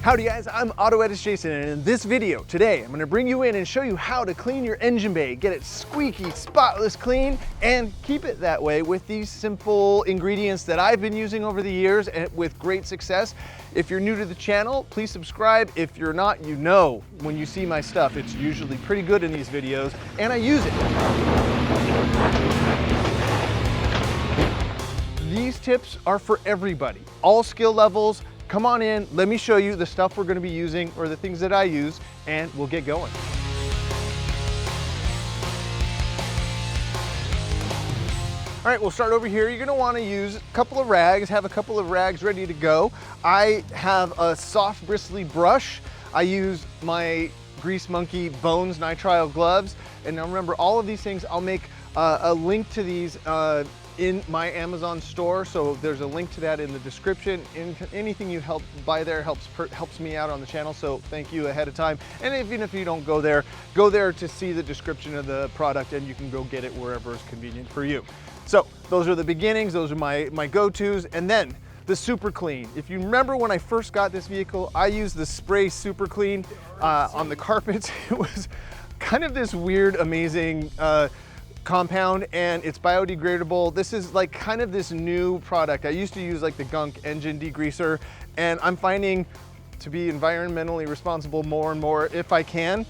Howdy guys, I'm AutoEdits Jason, and in this video today I'm going to bring you in and show you how to clean your engine bay, get it squeaky, spotless clean, and keep it that way with these simple ingredients that I've been using over the years and with great success. If you're new to the channel, please subscribe. If you're not, you know when you see my stuff, it's usually pretty good in these videos, and I use it. These tips are for everybody, all skill levels. Come on in, let me show you the stuff we're going to be using, or the things that I use, and we'll get going. All right, we'll start over here. You're gonna wanna use a couple of rags, have a couple of rags ready to go. I have a soft bristly brush. I use my Grease Monkey Bones nitrile gloves. And now remember, all of these things, I'll make a link to these in my Amazon store, so there's a link to that in the description. Anything you buy there helps me out on the channel, so thank you ahead of time. And even if you don't go there to see the description of the product, and you can go get it wherever is convenient for you. So those are the beginnings, those are my go-tos, and then the Super Clean. If you remember when I first got this vehicle, I used the spray Super Clean on the carpets. It was kind of this weird, amazing compound, and it's biodegradable. This is like kind of this new product. I used to use like the Gunk engine degreaser, and I'm finding to be environmentally responsible more and more if I can.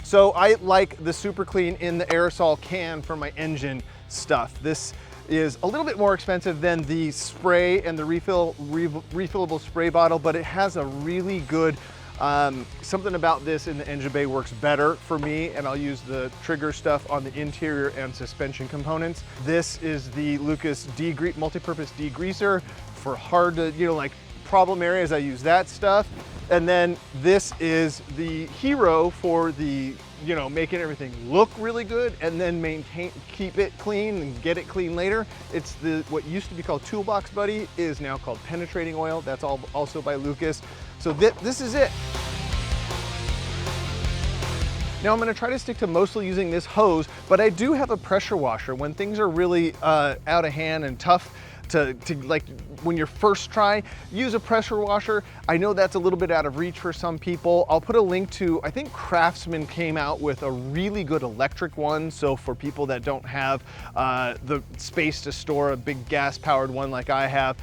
So I like the Super Clean in the aerosol can for my engine stuff. This is a little bit more expensive than the spray and the refillable spray bottle, but it has a really good something about this in the engine bay works better for me, and I'll use the trigger stuff on the interior and suspension components. This is the Lucas multi-purpose degreaser for hard to, like problem areas. I use that stuff. And then this is the Hero for the, making everything look really good and then keep it clean and get it clean later. It's what used to be called Toolbox Buddy is now called Penetrating Oil. That's also by Lucas. So this is it. Now I'm gonna try to stick to mostly using this hose, but I do have a pressure washer when things are really out of hand and tough to like when you're first try, use a pressure washer. I know that's a little bit out of reach for some people. I'll put a link to, I think Craftsman came out with a really good electric one. So for people that don't have the space to store a big gas powered one like I have,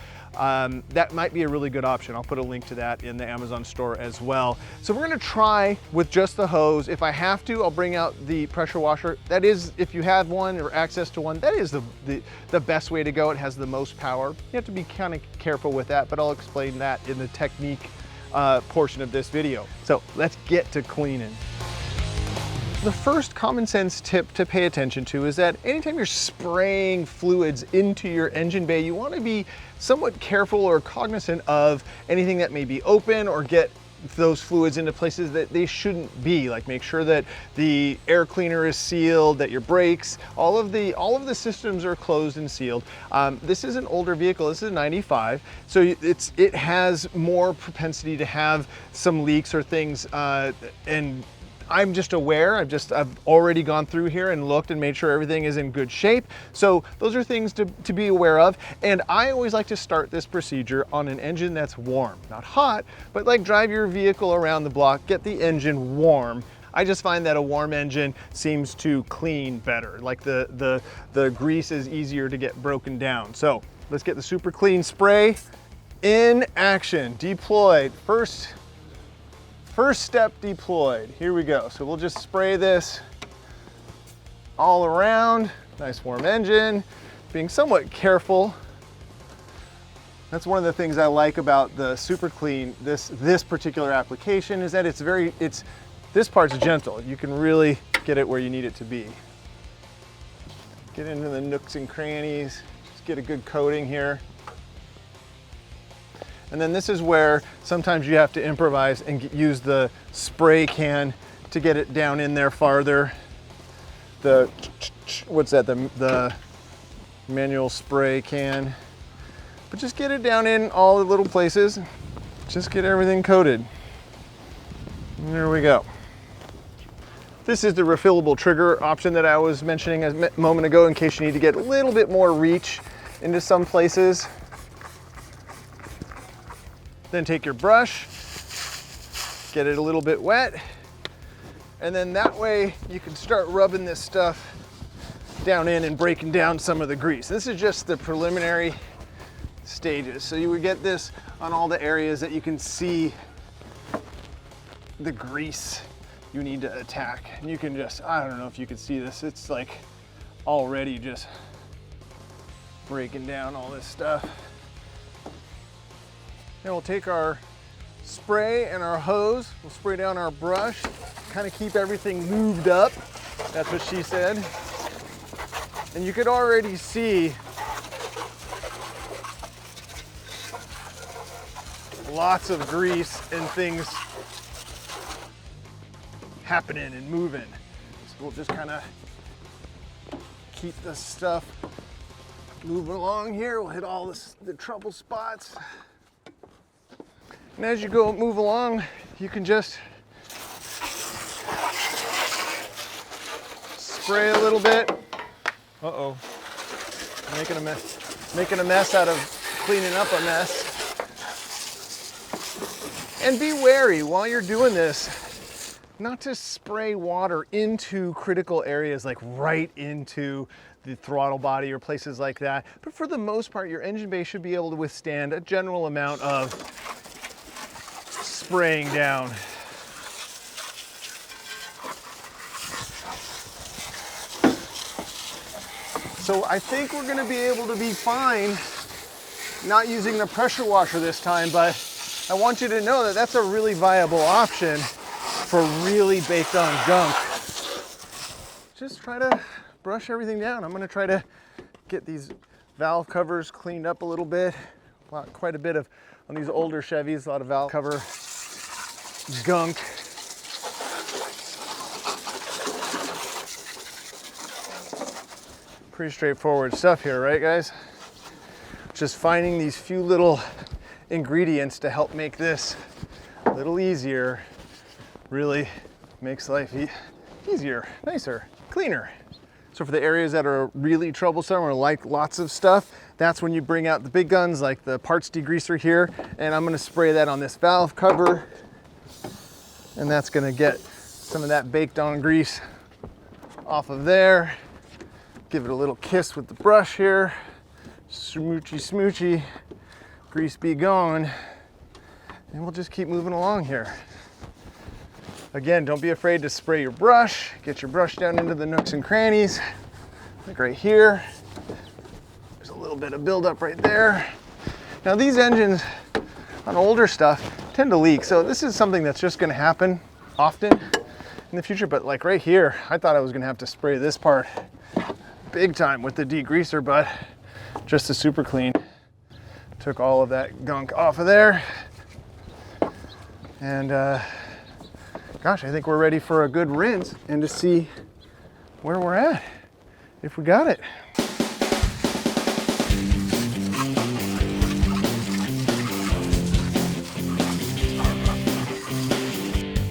that might be a really good option. I'll put a link to that in the Amazon store as well. So we're gonna try with just the hose. If I have to, I'll bring out the pressure washer. That is, if you have one or access to one, that is the best way to go. It has the most power. You have to be kind of careful with that, but I'll explain that in the technique portion of this video. So let's get to cleaning. The first common sense tip to pay attention to is that anytime you're spraying fluids into your engine bay, you want to be somewhat careful or cognizant of anything that may be open or get those fluids into places that they shouldn't be. Like make sure that the air cleaner is sealed, that your brakes, all of the systems are closed and sealed. This is an older vehicle. This is a 95, so it has more propensity to have some leaks or things, and I'm just aware, I've already gone through here and looked and made sure everything is in good shape. So those are things to be aware of. And I always like to start this procedure on an engine that's warm, not hot, but like drive your vehicle around the block, get the engine warm. I just find that a warm engine seems to clean better. Like the grease is easier to get broken down. So let's get the Super Clean spray in action, deployed. First step deployed. Here we go. So we'll just spray this all around. Nice warm engine. Being somewhat careful. That's one of the things I like about the Super Clean, this particular application, is that this part's gentle. You can really get it where you need it to be. Get into the nooks and crannies. Just get a good coating here. And then this is where sometimes you have to improvise and use the spray can to get it down in there farther. What's that? The manual spray can. But just get it down in all the little places. Just get everything coated. And there we go. This is the refillable trigger option that I was mentioning a moment ago in case you need to get a little bit more reach into some places. Then take your brush get it a little bit wet. And then that way you can start rubbing this stuff down in and breaking down some of the grease. This is just the preliminary stages. So you would get this on all the areas that you can see the grease you need to attack. And you can just, I don't know if you can see this, it's like already just breaking down all this stuff. Then we'll take our spray and our hose, we'll spray down our brush, kind of keep everything moved up. That's what she said. And you could already see lots of grease and things happening and moving. So we'll just kind of keep this stuff moving along here. We'll hit all the trouble spots. And as you go move along, you can just spray a little bit. Uh-oh, making a mess out of cleaning up a mess. And be wary while you're doing this, not to spray water into critical areas, like right into the throttle body or places like that. But for the most part, your engine bay should be able to withstand a general amount of spraying down. So I think we're gonna be able to be fine not using the pressure washer this time, but I want you to know that that's a really viable option for really baked on gunk. Just try to brush everything down. I'm gonna try to get these valve covers cleaned up a little bit. Quite a bit of, on these older Chevys, a lot of valve cover gunk. Pretty straightforward stuff here, right guys? Just finding these few little ingredients to help make this a little easier really makes life easier, nicer, cleaner. So for the areas that are really troublesome or like lots of stuff, that's when you bring out the big guns like the parts degreaser here, and I'm gonna spray that on this valve cover, and that's gonna get some of that baked on grease off of there. Give it a little kiss with the brush here. Smoochy, smoochy, grease be gone. And we'll just keep moving along here. Again, don't be afraid to spray your brush. Get your brush down into the nooks and crannies. Like right here. There's a little bit of buildup right there. Now these engines on older stuff tend to leak. So this is something that's just gonna happen often in the future. But like right here, I thought I was gonna have to spray this part big time with the degreaser, but just a super clean. Took all of that gunk off of there. And gosh, I think we're ready for a good rinse and to see where we're at, if we got it.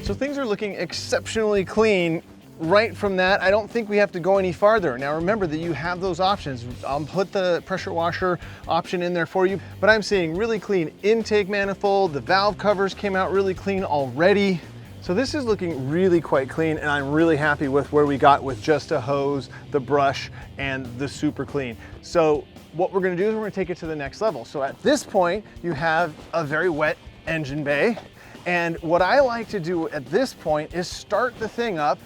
So things are looking exceptionally clean. Right from that, I don't think we have to go any farther. Now remember that you have those options. I'll put the pressure washer option in there for you, but I'm seeing really clean intake manifold. The valve covers came out really clean already. So this is looking really quite clean, and I'm really happy with where we got with just a hose, the brush, and the super clean. So what we're gonna do is we're gonna take it to the next level. So at this point, you have a very wet engine bay. And what I like to do at this point is start the thing up,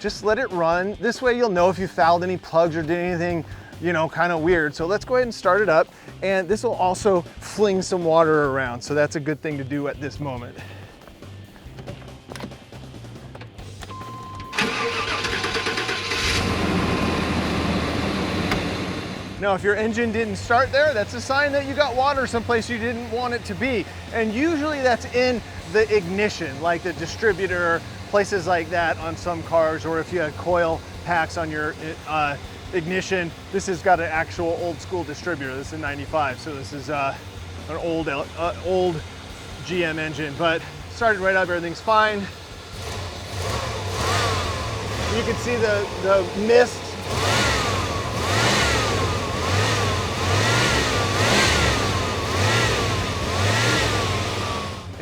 just let it run. This way you'll know if you fouled any plugs or did anything, you know, kind of weird. So let's go ahead and start it up. And this will also fling some water around. So that's a good thing to do at this moment. Now, if your engine didn't start there, that's a sign that you got water someplace you didn't want it to be. And usually that's in the ignition, like the distributor, places like that on some cars, or if you had coil packs on your ignition. This has got an actual old school distributor. This is a 95, so this is an old GM engine, but started right up, everything's fine. You can see the mist.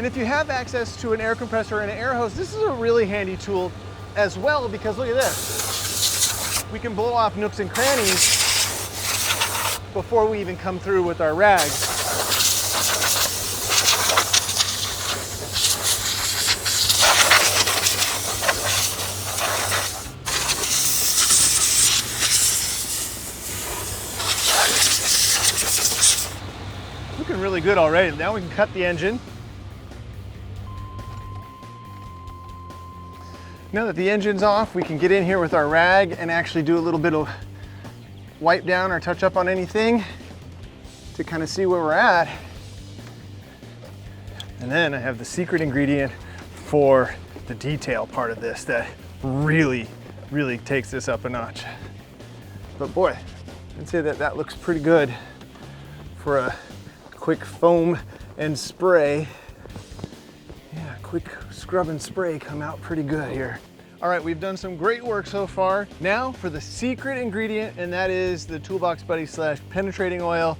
And if you have access to an air compressor and an air hose, this is a really handy tool as well, because look at this. We can blow off nooks and crannies before we even come through with our rags. Looking really good already. Now we can cut the engine. Now that the engine's off, we can get in here with our rag and actually do a little bit of wipe down or touch up on anything to kind of see where we're at. And then I have the secret ingredient for the detail part of this that really, really takes this up a notch. But boy, I'd say that that looks pretty good for a quick foam and spray. Yeah, quick scrub and spray come out pretty good here. All right, we've done some great work so far. Now for the secret ingredient, and that is the Toolbox Buddy / penetrating oil.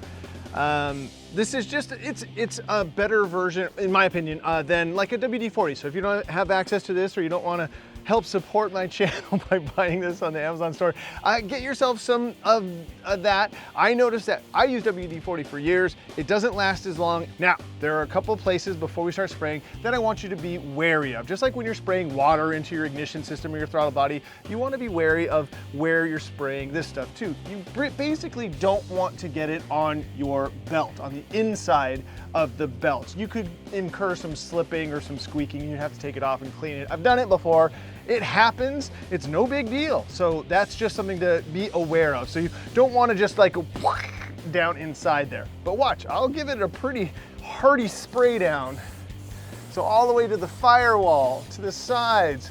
This is just, it's a better version, in my opinion, than like a WD-40. So if you don't have access to this, or you don't want to help support my channel by buying this on the Amazon store, get yourself some of that. I noticed that I use WD-40 for years. It doesn't last as long. Now, there are a couple of places before we start spraying that I want you to be wary of. Just like when you're spraying water into your ignition system or your throttle body, you want to be wary of where you're spraying this stuff too. You basically don't want to get it on your belt, on the inside of the belt. You could incur some slipping or some squeaking, and you'd have to take it off and clean it. I've done it before. It happens, it's no big deal. So that's just something to be aware of. So you don't want to just like go down inside there. But watch, I'll give it a pretty hearty spray down. So all the way to the firewall, to the sides,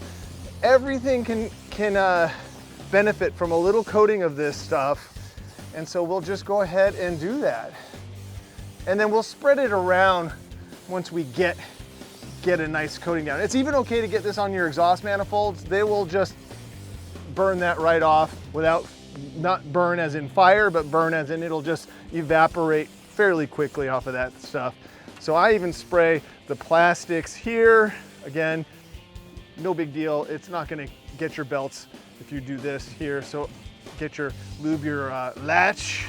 everything can benefit from a little coating of this stuff. And so we'll just go ahead and do that. And then we'll spread it around once we get a nice coating down. It's even okay to get this on your exhaust manifolds. They will just burn that right off without, not burn as in fire, but burn as in it'll just evaporate fairly quickly off of that stuff. So I even spray the plastics here. Again, no big deal. It's not gonna get your belts if you do this here. So lube your latch.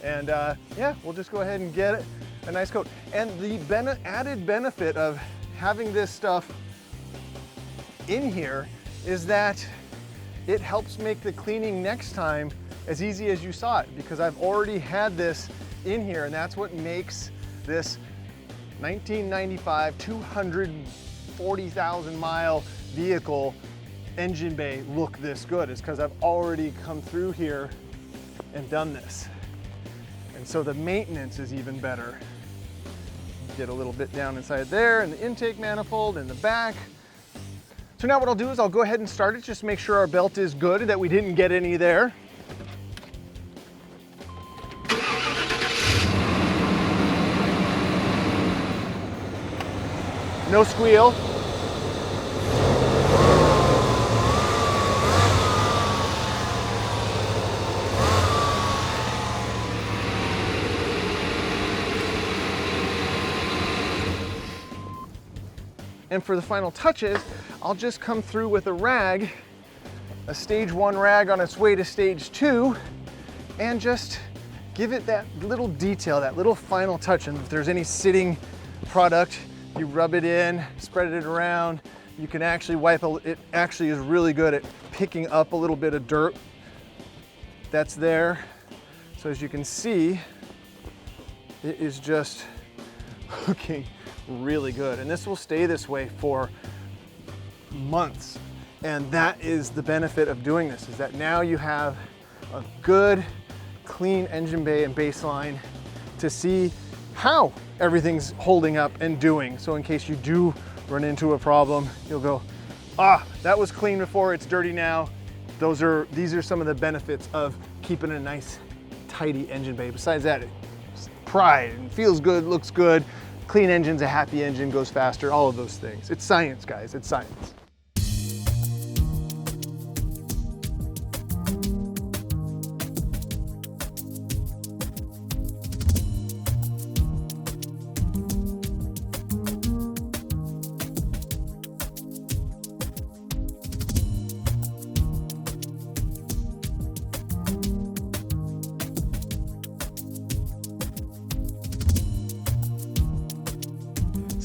And yeah, we'll just go ahead and get it. A nice coat. And the added benefit of having this stuff in here is that it helps make the cleaning next time as easy as you saw it, because I've already had this in here, and that's what makes this 1995 240,000 mile vehicle engine bay look this good, is because I've already come through here and done this. And so the maintenance is even better. Get a little bit down inside there, and the intake manifold in the back. So now what I'll do is I'll go ahead and start it, just make sure our belt is good, that we didn't get any there. No squeal. And for the final touches, I'll just come through with a rag, a stage 1 rag on its way to stage 2, and just give it that little detail, that little final touch. And if there's any sitting product, you rub it in, spread it around. You can actually wipe it. Actually is really good at picking up a little bit of dirt that's there. So as you can see, it is just looking really good. And this will stay this way for months. And that is the benefit of doing this, is that now you have a good, clean engine bay and baseline to see how everything's holding up and doing. So in case you do run into a problem, you'll go, that was clean before, it's dirty now. These are some of the benefits of keeping a nice, tidy engine bay. Besides that, it's pride and feels good, looks good. Clean engine's a happy engine, goes faster, all of those things. It's science, guys, it's science.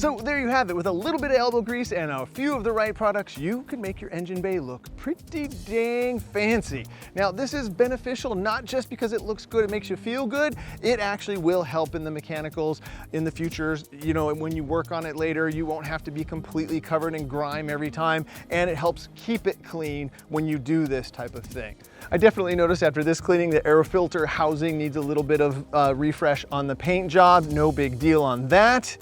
So there you have it. With a little bit of elbow grease and a few of the right products, you can make your engine bay look pretty dang fancy. Now, this is beneficial not just because it looks good, it makes you feel good, it actually will help in the mechanicals in the future. You know, when you work on it later, you won't have to be completely covered in grime every time, and it helps keep it clean when you do this type of thing. I definitely noticed after this cleaning the air filter housing needs a little bit of refresh on the paint job. No big deal on that.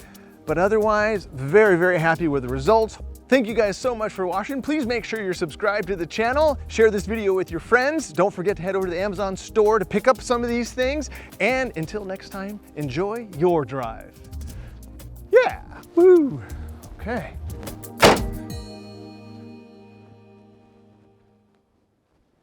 But otherwise, very, very happy with the results. Thank you guys so much for watching. Please make sure you're subscribed to the channel. Share this video with your friends. Don't forget to head over to the Amazon store to pick up some of these things. And until next time, enjoy your drive. Yeah, woo, okay.